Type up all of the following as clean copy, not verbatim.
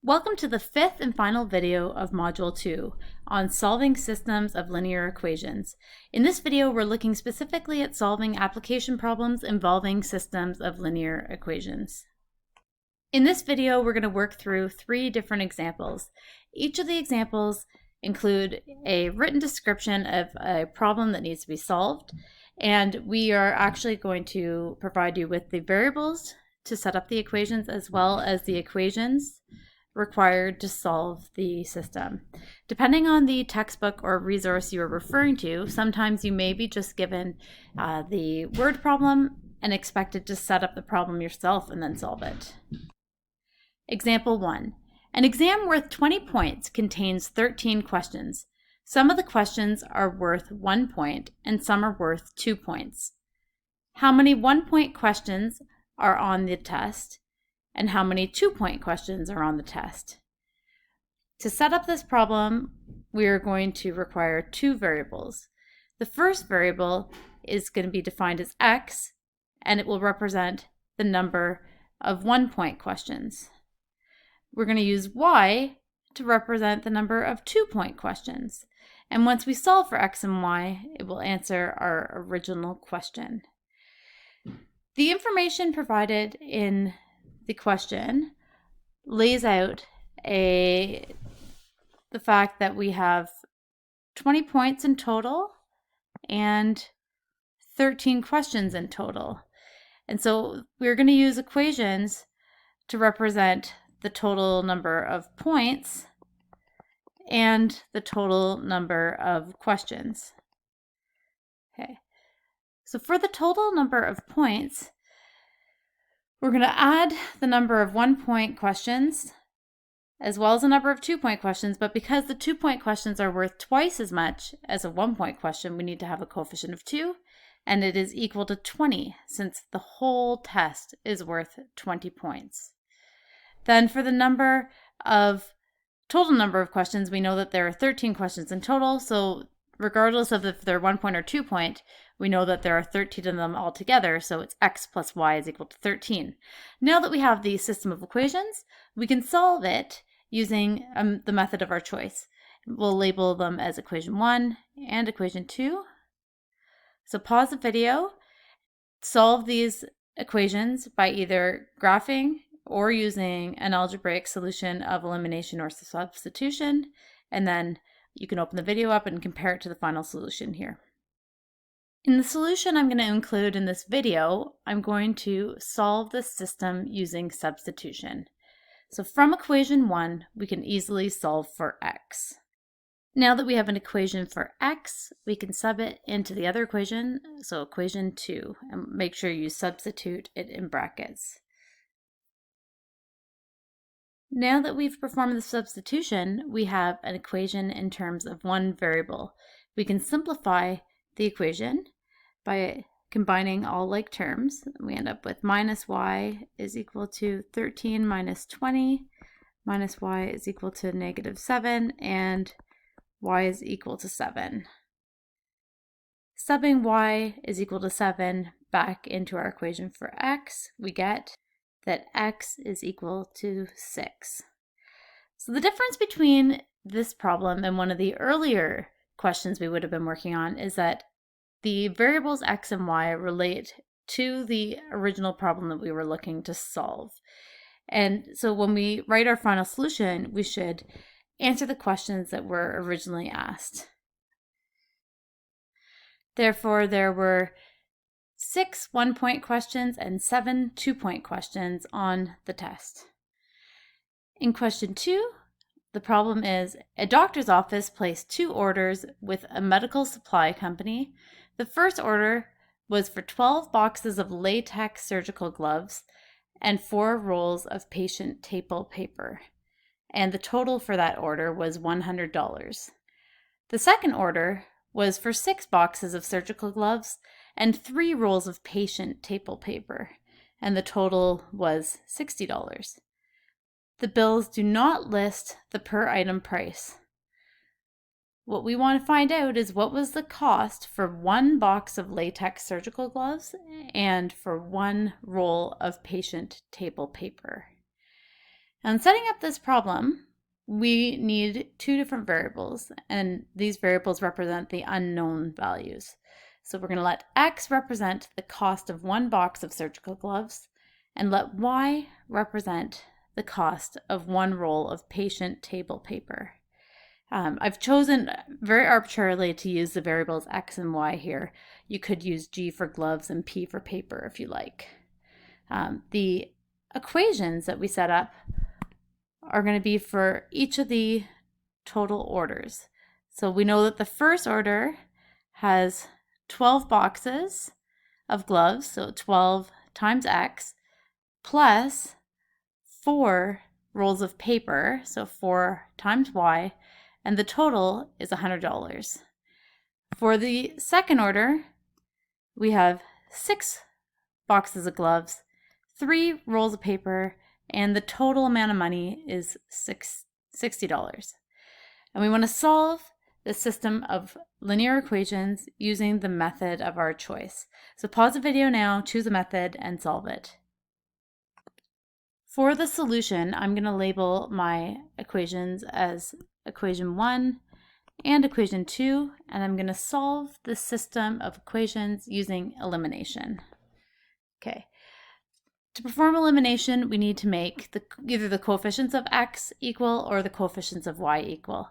Welcome to the fifth and final video of Module 2 on solving systems of linear equations. In this video, we're looking specifically at solving application problems involving systems of linear equations. In this video, we're going to work through 3 different examples. Each of the examples include a written description of a problem that needs to be solved, and we are actually going to provide you with the variables to set up the equations as well as the equations required to solve the system. Depending on the textbook or resource you are referring to, sometimes you may be just given the word problem and expected to set up the problem yourself and then solve it. Example 1. An exam worth 20 points contains 13 questions. Some of the questions are worth 1 point and some are worth 2 points. How many 1-point questions are on the test? And how many 2-point questions are on the test? To set up this problem, we are going to require 2 variables. The first variable is going to be defined as x, and it will represent the number of 1-point questions. We're going to use y to represent the number of 2-point questions. And once we solve for x and y, it will answer our original question. The information provided in the question lays out the fact that we have 20 points in total and 13 questions in total. And so we're going to use equations to represent the total number of points and the total number of questions. Okay. So for the total number of points, we're going to add the number of 1-point questions as well as the number of 2-point questions, but because the 2-point questions are worth twice as much as a 1-point question, we need to have a coefficient of 2, and it is equal to 20 since the whole test is worth 20 points. Then for the total number of questions, we know that there are 13 questions in total, so regardless of if they're 1-point or 2-point, we know that there are 13 of them altogether, so it's x plus y is equal to 13. Now that we have the system of equations, we can solve it using the method of our choice. We'll label them as equation 1 and equation 2. So pause the video, solve these equations by either graphing or using an algebraic solution of elimination or substitution, and then you can open the video up and compare it to the final solution here. In the solution I'm going to include in this video, I'm going to solve the system using substitution. So from equation 1, we can easily solve for x. Now that we have an equation for x, we can sub it into the other equation, so equation 2, and make sure you substitute it in brackets. Now that we've performed the substitution, we have an equation in terms of one variable. We can simplify the equation by combining all like terms. We end up with minus y is equal to 13 minus 20, minus y is equal to negative 7, and y is equal to 7. Subbing y is equal to 7 back into our equation for x, we get that x is equal to 6. So the difference between this problem and one of the earlier questions we would have been working on is that the variables x and y relate to the original problem that we were looking to solve. And so when we write our final solution, we should answer the questions that were originally asked. Therefore, there were 6 1-point questions and 7 2-point questions on the test. In question 2, the problem is a doctor's office placed 2 orders with a medical supply company. The first order was for 12 boxes of latex surgical gloves and 4 rolls of patient staple paper, and the total for that order was $100. The second order was for 6 boxes of surgical gloves and 3 rolls of patient staple paper, and the total was $60. The bills do not list the per item price. What we want to find out is what was the cost for 1 box of latex surgical gloves and for 1 roll of patient staple paper. And setting up this problem, we need two different variables, and these variables represent the unknown values. So we're going to let X represent the cost of one box of surgical gloves, and let Y represent the cost of one roll of patient table paper. I've chosen very arbitrarily to use the variables X and Y here. You could use G for gloves and P for paper if you like. The equations that we set up are going to be for each of the total orders. So we know that the first order has 12 boxes of gloves, so 12 times X, plus 4 rolls of paper, so 4 times Y, and the total is $100. For the second order, we have 6 boxes of gloves, 3 rolls of paper, and the total amount of money is $60. And we want to solve the system of linear equations using the method of our choice. So pause the video now, choose a method, and solve it. For the solution, I'm going to label my equations as equation 1 and equation 2, and I'm going to solve the system of equations using elimination. Okay. To perform elimination, we need to make either the coefficients of X equal or the coefficients of Y equal.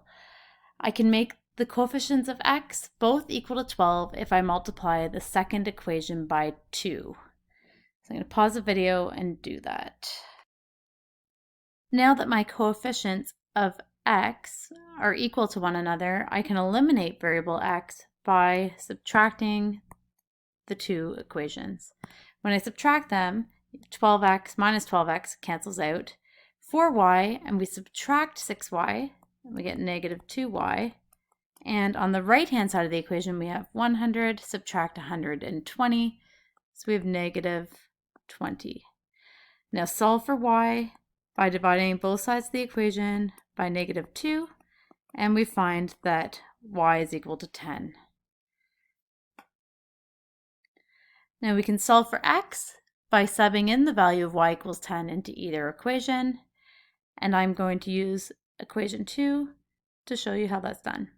I can make the coefficients of X both equal to 12 if I multiply the second equation by 2. So I'm going to pause the video and do that. Now that my coefficients of X are equal to one another, I can eliminate variable X by subtracting the two equations. When I subtract them, 12x minus 12x cancels out. 4y, and we subtract 6y, and we get negative 2y. And on the right-hand side of the equation, we have 100 subtract 120, so we have negative 20. Now solve for y by dividing both sides of the equation by negative 2, and we find that y is equal to 10. Now we can solve for x by subbing in the value of y equals 10 into either equation, and I'm going to use equation 2 to show you how that's done.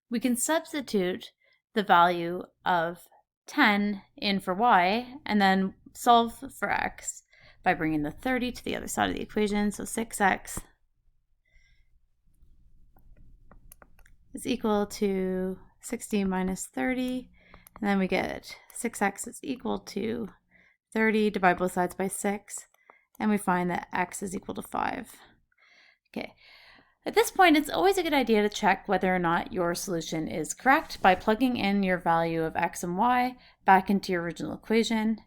We can substitute the value of 10 in for y and then solve for x by bringing the 30 to the other side of the equation, so 6x is equal to 60 minus 30, and then we get 6x is equal to 30, divide both sides by 6, and we find that x is equal to 5. Okay. At this point, it's always a good idea to check whether or not your solution is correct by plugging in your value of x and y back into your original equation.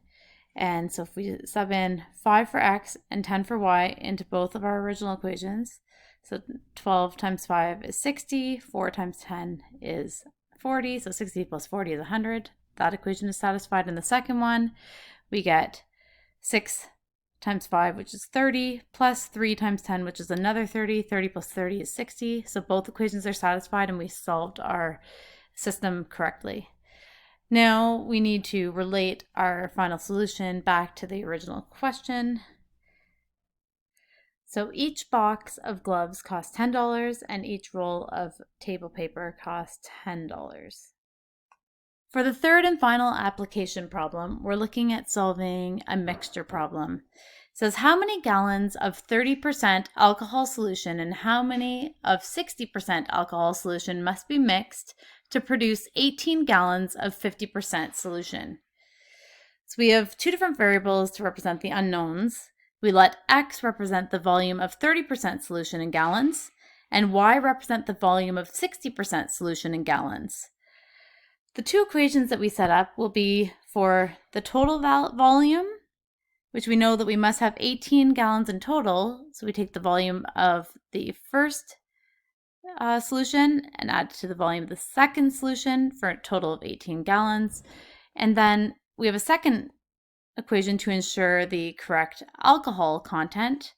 And so if we sub in 5 for x and 10 for y into both of our original equations, so 12 times 5 is 60, 4 times 10 is 40, so 60 plus 40 is 100. That equation is satisfied. In the second one, we get 6 times 5, which is 30, plus 3 times 10, which is another 30. 30 plus 30 is 60. So both equations are satisfied and we solved our system correctly. Now we need to relate our final solution back to the original question. So each box of gloves costs $10 and each roll of table paper costs $10. For the third and final application problem, we're looking at solving a mixture problem. It says how many gallons of 30% alcohol solution and how many of 60% alcohol solution must be mixed to produce 18 gallons of 50% solution. So we have two different variables to represent the unknowns. We let X represent the volume of 30% solution in gallons, and Y represent the volume of 60% solution in gallons. The two equations that we set up will be for the total volume, which we know that we must have 18 gallons in total. So we take the volume of the first solution and add it to the volume of the second solution for a total of 18 gallons. And then we have a second equation to ensure the correct alcohol content.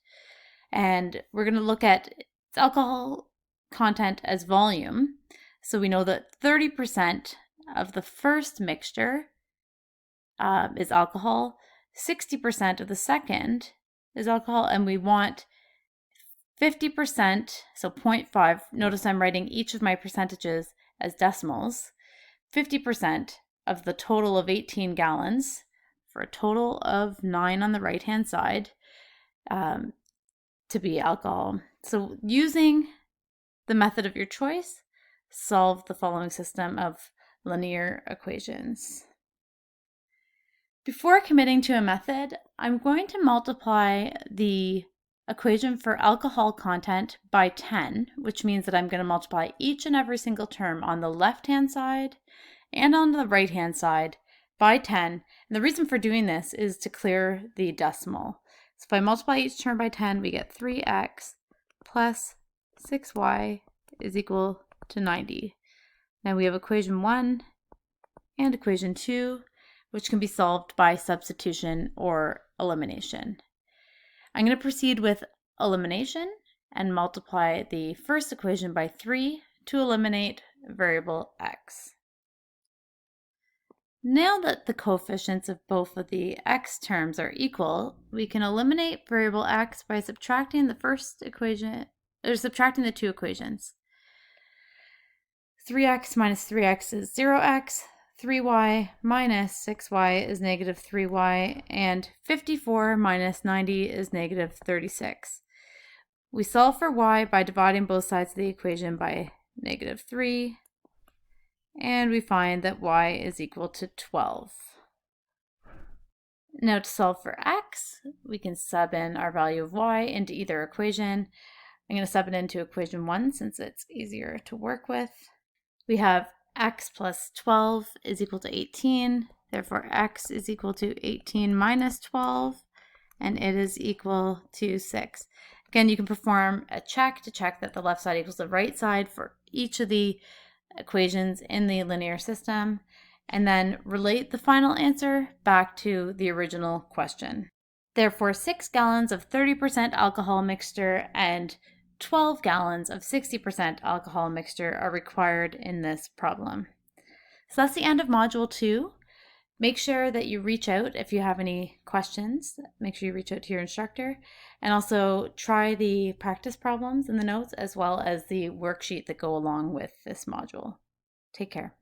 And we're going to look at its alcohol content as volume. So we know that 30% of the first mixture is alcohol, 60% of the second is alcohol, and we want 50%, so 0.5. Notice I'm writing each of my percentages as decimals. 50% of the total of 18 gallons, for a total of 9 on the right-hand side, to be alcohol. So using the method of your choice, solve the following system of linear equations. Before committing to a method, I'm going to multiply the equation for alcohol content by 10, which means that I'm going to multiply each and every single term on the left-hand side and on the right-hand side by 10. And the reason for doing this is to clear the decimal. So if I multiply each term by 10, we get 3x plus 6y is equal to 90. Now we have equation 1 and equation 2, which can be solved by substitution or elimination. I'm going to proceed with elimination and multiply the first equation by 3 to eliminate variable x. Now that the coefficients of both of the x terms are equal, we can eliminate variable x by subtracting the first equation, or subtracting the two equations. 3x minus 3x is 0x, 3y minus 6y is negative 3y, and 54 minus 90 is negative 36. We solve for y by dividing both sides of the equation by negative 3, and we find that y is equal to 12. Now to solve for x, we can sub in our value of y into either equation. I'm going to sub it into equation 1 since it's easier to work with. We have x plus 12 is equal to 18, therefore x is equal to 18 minus 12, and it is equal to 6. Again, you can perform a check to check that the left side equals the right side for each of the equations in the linear system, and then relate the final answer back to the original question. Therefore, 6 gallons of 30% alcohol mixture and 12 gallons of 60% alcohol mixture are required in this problem. So that's the end of Module 2. Make sure that you reach out if you have any questions. Make sure you reach out to your instructor, and also try the practice problems in the notes as well as the worksheet that go along with this module. Take care.